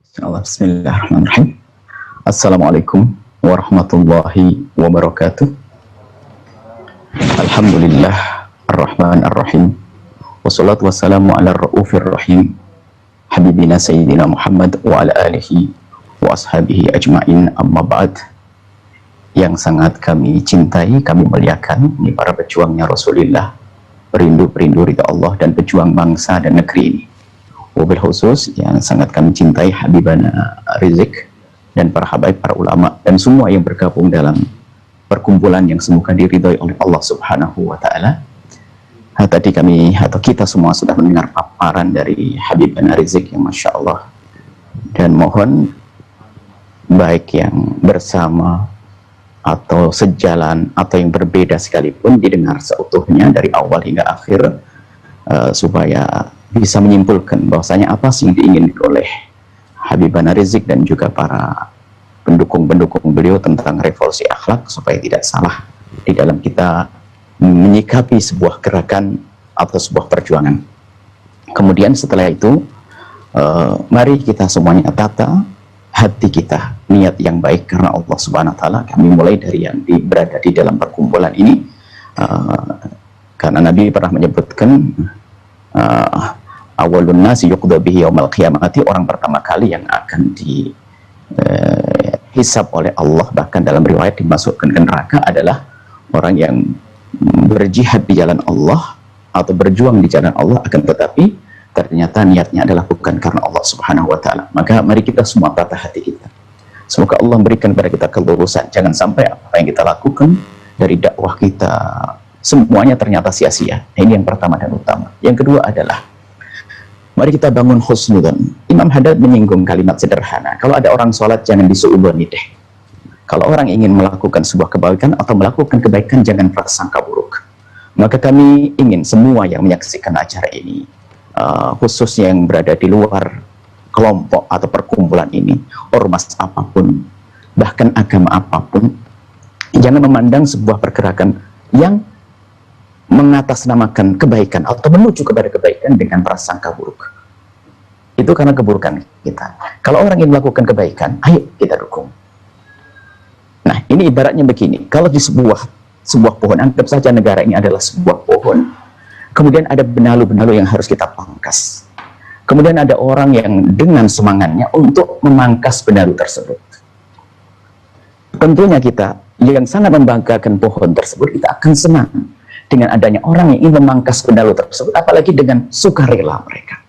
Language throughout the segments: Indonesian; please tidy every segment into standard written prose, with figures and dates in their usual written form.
Insyaallah, bismillahirrahmanirrahim. Assalamualaikum warahmatullahi wabarakatuh. Alhamdulillah ar-Rahman ar-Rahim. Wassalatu wassalamu ala ar-Ra'ufir Rahim. Habibina Sayyidina Muhammad wa ala alihi wa ashabihi ajma'in, amma ba'd. Yang sangat kami cintai, kami muliakan, ini para pejuangnya Rasulullah, perindu-perindu ridha Allah dan pejuang bangsa dan negeri ini. Wabil khusus yang sangat kami cintai Habibana Rizik dan para habaib, para ulama dan semua yang bergabung dalam perkumpulan yang semoga diridhoi oleh Allah Subhanahu wa taala. Tadi kami atau kita semua sudah mendengar paparan dari Habibana Rizik yang Masya Allah, dan mohon baik yang bersama atau sejalan atau yang berbeda sekalipun didengar seutuhnya dari awal hingga akhir, supaya bisa menyimpulkan bahwasanya apa sih yang diinginkan oleh Habibana Rizik dan juga para pendukung-pendukung beliau tentang revolusi akhlak, supaya tidak salah di dalam kita menyikapi sebuah gerakan atau sebuah perjuangan. Kemudian setelah itu, mari kita semuanya tata hati kita, niat yang baik karena Allah Subhanahu wa taala. Kami mulai dari yang berada di dalam perkumpulan ini, karena Nabi pernah menyebutkan awalun nasi yuqda bihi yaumal qiyamati, orang pertama kali yang akan dihisab oleh Allah, bahkan dalam riwayat dimasukkan ke neraka, adalah orang yang berjihad di jalan Allah atau berjuang di jalan Allah, akan tetapi ternyata niatnya adalah bukan karena Allah Subhanahu wa taala. Maka mari kita semua tata hati kita, semoga Allah memberikan kepada kita kelurusan. Jangan sampai apa yang kita lakukan dari dakwah kita semuanya ternyata sia-sia. Ini yang pertama dan utama. Yang kedua adalah mari kita bangun husnudzon. Imam Haddad menyinggung kalimat sederhana, kalau ada orang sholat jangan disuudzoni deh. Kalau orang ingin melakukan sebuah kebaikan atau melakukan kebaikan, jangan prasangka buruk. Maka kami ingin semua yang menyaksikan acara ini, khususnya yang berada di luar kelompok atau perkumpulan ini, ormas apapun, bahkan agama apapun, jangan memandang sebuah pergerakan yang mengatasnamakan kebaikan atau menuju kepada kebaikan dengan prasangka buruk. Itu karena keburukan kita. Kalau orang ingin melakukan kebaikan, ayo kita dukung. Nah, ini ibaratnya begini, kalau di sebuah pohon, anggap saja negara ini adalah sebuah pohon, kemudian ada benalu-benalu yang harus kita pangkas. Kemudian ada orang yang dengan semangatnya untuk memangkas benalu tersebut. Tentunya kita yang sangat membanggakan pohon tersebut, kita akan senang dengan adanya orang yang ingin memangkas benalu tersebut, apalagi dengan sukarela mereka.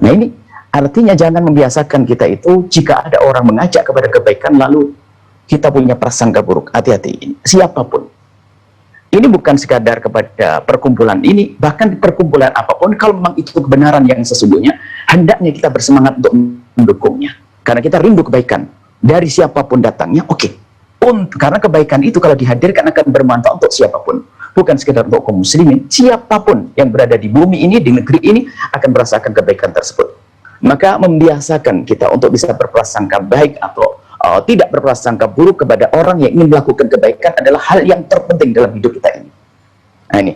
Nah, ini artinya jangan membiasakan kita itu, jika ada orang mengajak kepada kebaikan lalu kita punya prasangka buruk. Hati-hati, siapapun. Ini bukan sekadar kepada perkumpulan ini, bahkan di perkumpulan apapun, kalau memang itu kebenaran yang sesungguhnya, hendaknya kita bersemangat untuk mendukungnya. Karena kita rindu kebaikan. Dari siapapun datangnya, oke. Karena kebaikan itu kalau dihadirkan akan bermanfaat untuk siapapun. Bukan sekedar untuk kaum muslimin, siapapun yang berada di bumi ini, di negeri ini, akan merasakan kebaikan tersebut. Maka membiasakan kita untuk bisa berprasangka baik atau tidak berprasangka buruk kepada orang yang ingin melakukan kebaikan adalah hal yang terpenting dalam hidup kita ini. Nah, ini.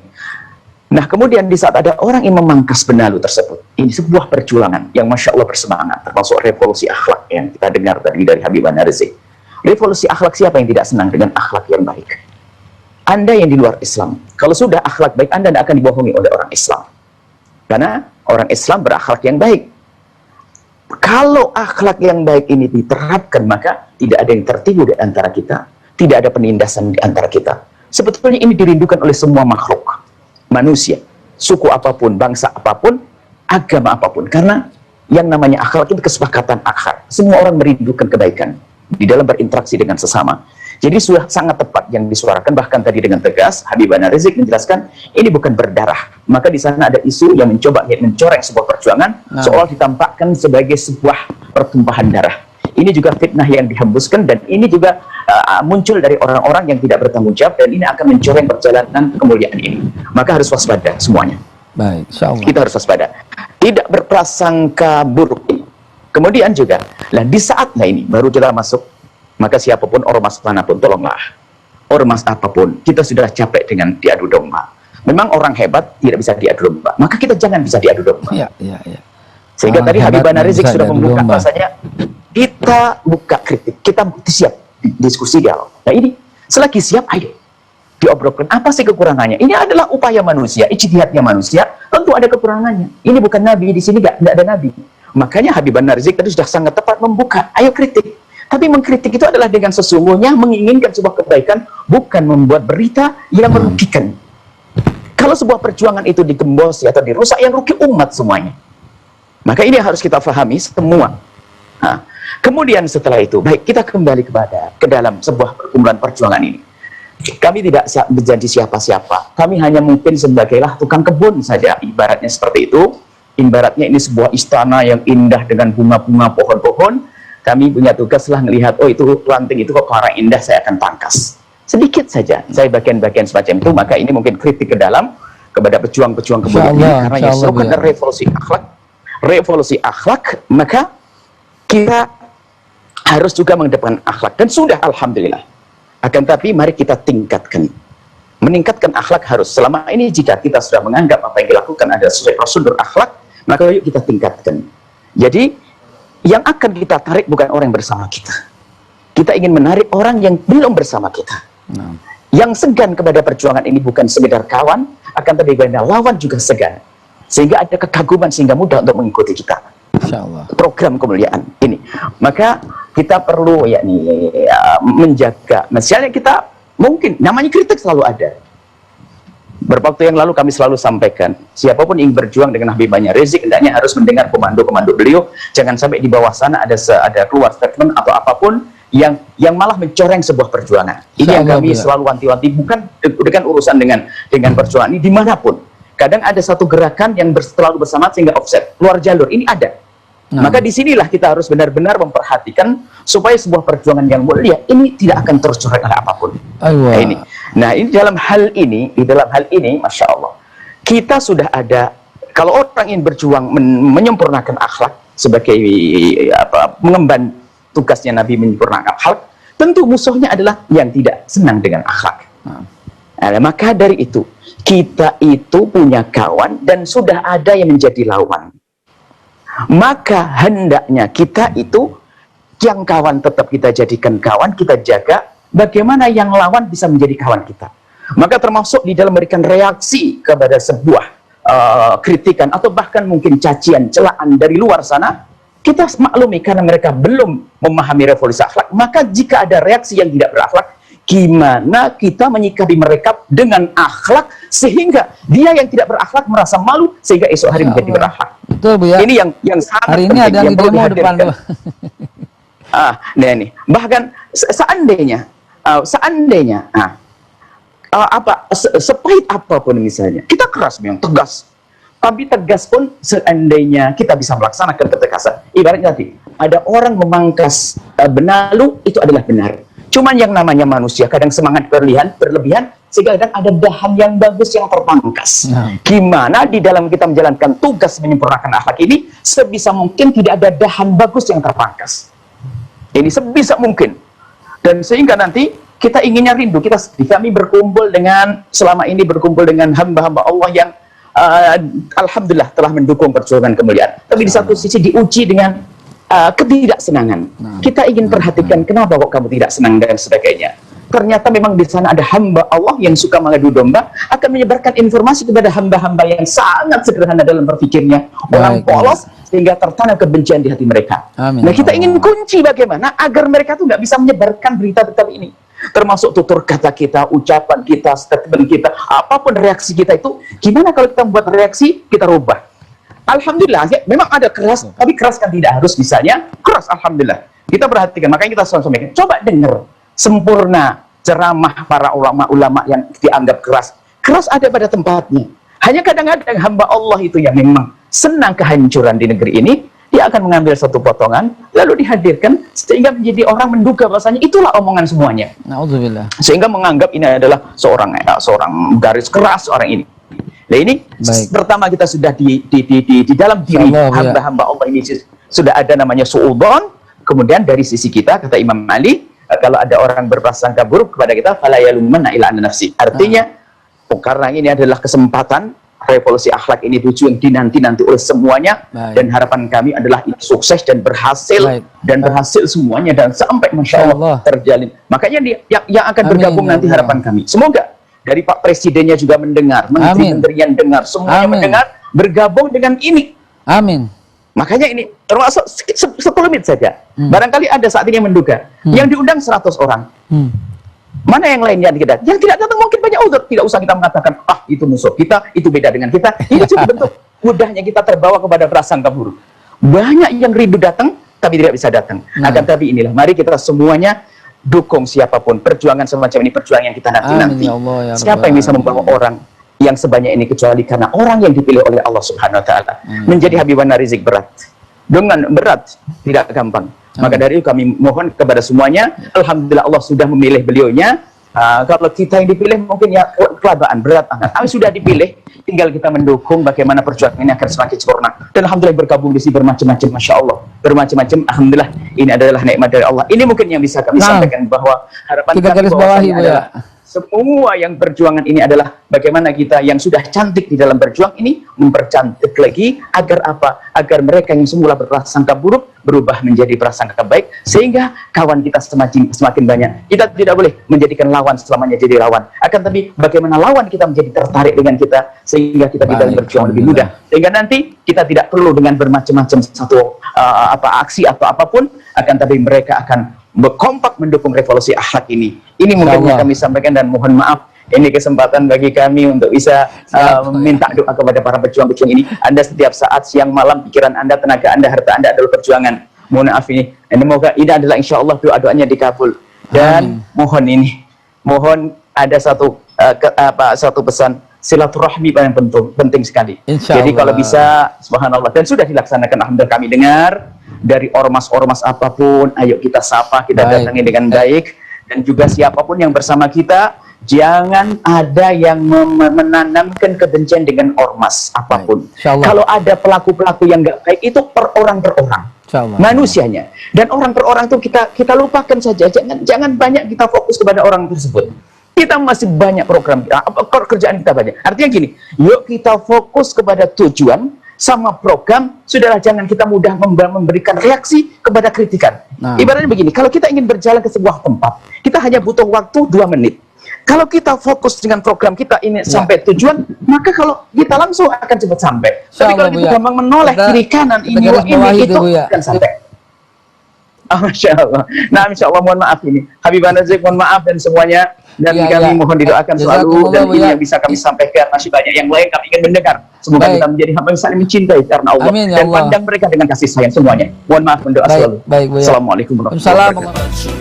Nah, kemudian di saat ada orang yang memangkas benalu tersebut, ini sebuah perjuangan yang Masya Allah bersemangat, termasuk revolusi akhlak yang kita dengar tadi dari Habibana Rizik. Revolusi akhlak, siapa yang tidak senang dengan akhlak yang baik? Anda yang di luar Islam, kalau sudah akhlak baik, Anda tidak akan dibohongi oleh orang Islam. Karena orang Islam berakhlak yang baik. Kalau akhlak yang baik ini diterapkan, maka tidak ada yang tertipu di antara kita, tidak ada penindasan di antara kita. Sebetulnya ini dirindukan oleh semua makhluk, manusia, suku apapun, bangsa apapun, agama apapun. Karena yang namanya akhlak itu kesepakatan akhlak. Semua orang merindukan kebaikan di dalam berinteraksi dengan sesama. Jadi sudah sangat tepat yang disuarakan, bahkan tadi dengan tegas Habibana Rizik menjelaskan ini bukan berdarah. Maka di sana ada isu yang mencoba mencoreng sebuah perjuangan, seolah ditampakkan sebagai sebuah pertumpahan darah. Ini juga fitnah yang dihembuskan, dan ini juga muncul dari orang-orang yang tidak bertanggung jawab, dan ini akan mencoreng perjalanan kemuliaan ini. Maka harus waspada semuanya. Baik, insyaallah. Kita harus waspada. Tidak berprasangka buruk. Kemudian juga, nah di saatnya ini baru kita masuk. Maka siapapun, ormas manapun, tolonglah. Ormas apapun, kita sudah capek dengan diadu domba. Memang orang hebat tidak bisa diadu domba, maka kita jangan bisa diadu domba. Iya. Sehingga Orang tadi hebat Habibana Rizik bisa sudah diadu membuka domba. bahasanya kita buka kritik, kita siap diskusi dialog. Nah ini, selagi siap, ayo diobrolkan apa sih kekurangannya. Ini adalah upaya manusia, ijtihadnya manusia, tentu ada kekurangannya. Ini bukan nabi, di sini nggak ada nabi. Makanya Habib An-Narzik tadi sudah sangat tepat membuka, ayo kritik. Tapi mengkritik itu adalah dengan sesungguhnya menginginkan sebuah kebaikan, bukan membuat berita yang merugikan. Kalau sebuah perjuangan itu digembos atau dirusak, yang rugi umat semuanya. Maka ini harus kita pahami semua. Nah, kemudian setelah itu, baik, kita kembali ke dalam sebuah perkumpulan perjuangan ini. Kami tidak berjanji siapa-siapa. Kami hanya mungkin sebagailah tukang kebun saja, ibaratnya seperti itu. Ibaratnya ini sebuah istana yang indah dengan bunga-bunga, pohon-pohon. Kami punya tugas lah melihat, oh itu ranting itu kok warna indah, saya akan pangkas. Sedikit saja, saya bagian-bagian semacam itu. Maka ini mungkin kritik ke dalam kepada pejuang-pejuang kebun ini, karena yang serukan revolusi akhlak, maka kita harus juga mengedepankan akhlak. Dan sudah, alhamdulillah. Akan tapi mari kita tingkatkan. Meningkatkan akhlak harus. Selama ini jika kita sudah menganggap apa yang dilakukan ada sesuai prosedur akhlak, maka yuk kita tingkatkan. Jadi, yang akan kita tarik bukan orang yang bersama kita. Kita ingin menarik orang yang belum bersama kita. Yang segan kepada perjuangan ini bukan sekedar kawan, akan tapi kepada lawan juga segan. Sehingga ada kekaguman, sehingga mudah untuk mengikuti kita. Program kemuliaan ini. Maka kita perlu menjaga. Misalnya kita mungkin namanya kritik selalu ada. Beberapa waktu yang lalu kami selalu sampaikan, siapapun ingin berjuang dengan Habib An-Narzik hendaknya harus mendengar komando-komando beliau. Jangan sampai di bawah sana ada keluar statement atau apapun yang malah mencoreng sebuah perjuangan. Ini yang kami selalu wanti-wanti, bukan dengan urusan dengan perjuangan ini dimanapun. Kadang ada satu gerakan yang selalu bersama sehingga offset, keluar jalur. Ini ada. Maka disinilah kita harus benar-benar memperhatikan supaya sebuah perjuangan yang mulia ini tidak akan tercoreng oleh apapun. Nah ini dalam hal ini, Masya Allah, kita sudah ada. Kalau orang ingin berjuang menyempurnakan akhlak sebagai mengemban tugasnya Nabi menyempurnakan akhlak, tentu musuhnya adalah yang tidak senang dengan akhlak. Maka dari itu kita itu punya kawan dan sudah ada yang menjadi lawan. Maka hendaknya kita itu yang kawan tetap kita jadikan kawan, kita jaga. Bagaimana yang lawan bisa menjadi kawan kita. Maka termasuk di dalam memberikan reaksi kepada sebuah kritikan atau bahkan mungkin cacian, celaan dari luar sana, kita maklumi karena mereka belum memahami revolusi akhlak. Maka jika ada reaksi yang tidak berakhlak, gimana kita menyikapi mereka dengan akhlak sehingga dia yang tidak berakhlak merasa malu sehingga esok hari menjadi berakhlak. Betul, Bu, ya. Ini yang sangat hari ini ada yang demo depan, Bu. Ini bahkan seandainya sepahit apapun misalnya, kita keras memang tegas, tapi tegas pun seandainya kita bisa melaksanakan ketegasan. Ibaratnya tadi ada orang memangkas benalu, itu adalah benar. Cuman yang namanya manusia kadang semangat berlebihan sehingga kadang ada dahan yang bagus yang terpangkas. Gimana di dalam kita menjalankan tugas menyempurnakan akhlak ini sebisa mungkin tidak ada dahan bagus yang terpangkas. Ini sebisa mungkin. Dan sehingga nanti kita inginnya rindu, kami berkumpul dengan, selama ini berkumpul dengan hamba-hamba Allah yang alhamdulillah telah mendukung perjuangan kemuliaan. Tapi di satu sisi diuji dengan ketidaksenangan. Kita ingin perhatikan kenapa kok kamu tidak senang dan sebagainya. Ternyata memang di sana ada hamba Allah yang suka mengadu domba, akan menyebarkan informasi kepada hamba-hamba yang sangat sederhana dalam berpikirnya, orang polos, sehingga tertanam kebencian di hati mereka. Nah kita ingin kunci bagaimana agar mereka tuh nggak bisa menyebarkan berita-berita ini. Termasuk tutur kata kita, ucapan kita, statement kita, apapun reaksi kita itu, gimana kalau kita membuat reaksi, kita rubah. Alhamdulillah, ya, memang ada keras, tapi keras kan tidak harus misalnya keras. Alhamdulillah, kita perhatikan, makanya kita selalu sampaikan. Coba dengar sempurna ceramah para ulama-ulama yang dianggap keras. Keras ada pada tempatnya. Hanya kadang-kadang hamba Allah itu yang memang senang kehancuran di negeri ini, dia akan mengambil satu potongan, lalu dihadirkan sehingga menjadi orang menduga bahwasanya itulah omongan semuanya. Na'udzubillah. Sehingga menganggap ini adalah seorang garis keras orang ini. Nah ini pertama kita sudah di dalam diri hamba-hamba Allah ini sudah ada namanya su'udon. Kemudian dari sisi kita, kata Imam Ali, kalau ada orang berprasangka buruk kepada kita, fala yalumanna ila nafsi. Artinya, karena ini adalah kesempatan revolusi akhlak ini tujuan dinanti-nanti oleh semuanya. Baik. Dan harapan kami adalah ini sukses dan berhasil. Baik. Dan berhasil semuanya dan sampai Masya Allah terjalin. Makanya yang akan bergabung nanti harapan kami. Semoga dari Pak Presidennya juga mendengar, Menteri-Menteri yang dengar, semuanya mendengar, bergabung dengan ini. Amin. Makanya ini termasuk 10 menit saja. Barangkali ada saat ini yang menduga. Yang diundang 100 orang. Mana yang lainnya tidak? Yang tidak datang mungkin banyak udzur. Tidak usah kita mengatakan, itu musuh kita, itu beda dengan kita. Ini juga bentuk mudahnya kita terbawa kepada prasangka buruk. Banyak yang rindu datang, tapi tidak bisa datang. Akan tapi inilah, mari kita semuanya dukung siapapun. Perjuangan semacam ini, perjuangan yang kita nanti-nanti. Ya Allah, ya Siapa yang bisa membawa orang yang sebanyak ini kecuali karena orang yang dipilih oleh Allah Subhanahu wa taala. Menjadi Habibana Rizik berat. Dengan berat, tidak gampang. Maka dari itu kami mohon kepada semuanya, alhamdulillah Allah sudah memilih beliaunya. Kalau kita yang dipilih mungkin ya kelabaan, berat banget. Tapi sudah dipilih, tinggal kita mendukung bagaimana perjuangan ini akan semakin sempurna. Dan alhamdulillah bergabung di sini bermacam-macam, Masya Allah. Bermacam-macam, alhamdulillah ini adalah nikmat dari Allah. Ini mungkin yang bisa kami sampaikan, bahwa harapan kita kami garis bawahi adalah semua yang perjuangan ini adalah bagaimana kita yang sudah cantik di dalam berjuang ini mempercantik lagi, agar apa? Agar mereka yang semula berprasangka buruk berubah menjadi prasangka baik, sehingga kawan kita semakin banyak. Kita tidak boleh menjadikan lawan selamanya jadi lawan. Akan tapi bagaimana lawan kita menjadi tertarik dengan kita, sehingga kita bisa berjuang lebih mudah. Sehingga nanti kita tidak perlu dengan bermacam-macam aksi atau apapun, akan tapi mereka akan berkompak mendukung revolusi akhlak ini. Ini mungkin yang kami sampaikan, dan mohon maaf ini kesempatan bagi kami untuk bisa minta doa kepada para pejuang-pejuang ini. Anda setiap saat, siang malam, pikiran Anda, tenaga Anda, harta Anda adalah perjuangan. Mohon maaf ini. Semoga ini adalah insya Allah doa-doanya dikabul. Dan mohon ada satu pesan silaturahmi yang penting sekali. Jadi kalau bisa, subhanallah, dan sudah dilaksanakan, alhamdulillah kami dengar dari ormas-ormas apapun, ayo kita sapa, kita datangi dengan baik. Dan juga siapapun yang bersama kita, jangan ada yang menanamkan kebencian dengan ormas apapun. Kalau ada pelaku-pelaku yang nggak baik, itu per orang manusianya. Dan orang per orang itu kita lupakan saja. Jangan banyak kita fokus kepada orang tersebut. Kita masih banyak program, kerjaan kita banyak. Artinya gini, yuk kita fokus kepada tujuan sama program. Sudahlah, jangan kita mudah memberikan reaksi kepada kritikan. Ibaratnya begini, kalau kita ingin berjalan ke sebuah tempat, kita hanya butuh waktu 2 menit. Kalau kita fokus dengan program kita ini sampai tujuan, maka kalau kita langsung akan cepat sampai. Tapi kalau kita gampang menoleh kiri kanan, ini itu akan sampai. Masya Allah. Nah, Insya Allah, mohon maaf ini. Habibana Rizik, mohon maaf dan semuanya. Dan kami mohon didoakan selalu. Dan ini yang bisa kami sampaikan. Masih banyak yang lain kami ingin mendengar. Semoga kita menjadi hamba yang saling mencintai karena Allah. Dan pandang mereka dengan kasih sayang semuanya. Mohon maaf, mendoa selalu. Assalamualaikum warahmatullahi wabarakatuh.